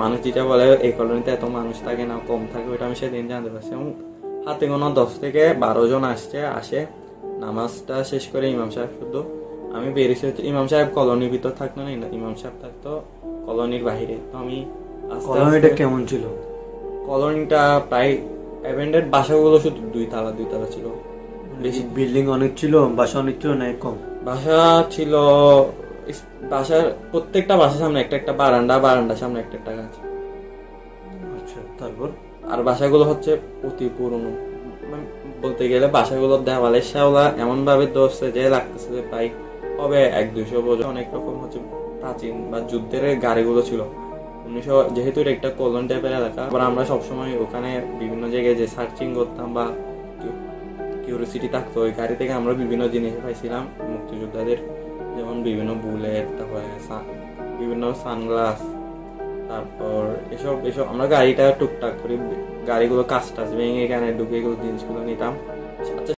মানুষ যেটা বলে এই কলোনিতে এত মানুষ থাকে না, কম থাকে, ওইটা আমি সেদিন জানতে পারছি। এবং হাতে গোনা 10 থেকে 12 জন আসে নামাজটা শেষ করে। ইমাম সাহেব শুধু, আমি বেরিয়েছি হচ্ছে, ইমাম সাহেব কলোনির ভিতর থাকতো না, ইমাম সাহেব থাকতো কলোনির বাহিরে। তো আমি কলোনিটা কেমন ছিল? কলোনিটা প্রায় অ্যাবেন্ডেড, বাসাগুলো শুধু দুই তালা ছিল। বেশি বিল্ডিং অনেক ছিল, বাসা অনেক ছিল না কম? বাসা ছিল, বাসার প্রত্যেকটা বাসার সামনে একটা একটা বারান্দার সামনে একটা একটা গাছ। আচ্ছা, তারপর? আর বাসাগুলো হচ্ছে অতি পুরনো, মানে বলতে গেলে বাসাগুলোর দেওয়ালের শাওলা এমন ভাবে ধরছে যে লাগতেছে যে প্রায় হবে 100-200 বছর। অনেক রকম হচ্ছে প্রাচীন বা যুদ্ধের গাড়িগুলো ছিল। যেহেতু এটা একটা কলোন টাইপের এলাকা, আবার আমরা সবসময় ওখানে বিভিন্ন জায়গায় যে সার্চিং করতাম বা কিউরিওসিটি থাকতো, ওই গাড়ি থেকে আমরা বিভিন্ন জিনিস পাইছিলাম মুক্তিযোদ্ধাদের, যেমন বিভিন্ন বুলেট, তারপরে বিভিন্ন সানগ্লাস, তারপর এসব এসব আমরা গাড়িটা টুকটাক করে গাড়িগুলো কাজ টাজ ভেঙে এখানে ঢুকে এগুলো জিনিসগুলো নিতাম। আচ্ছা,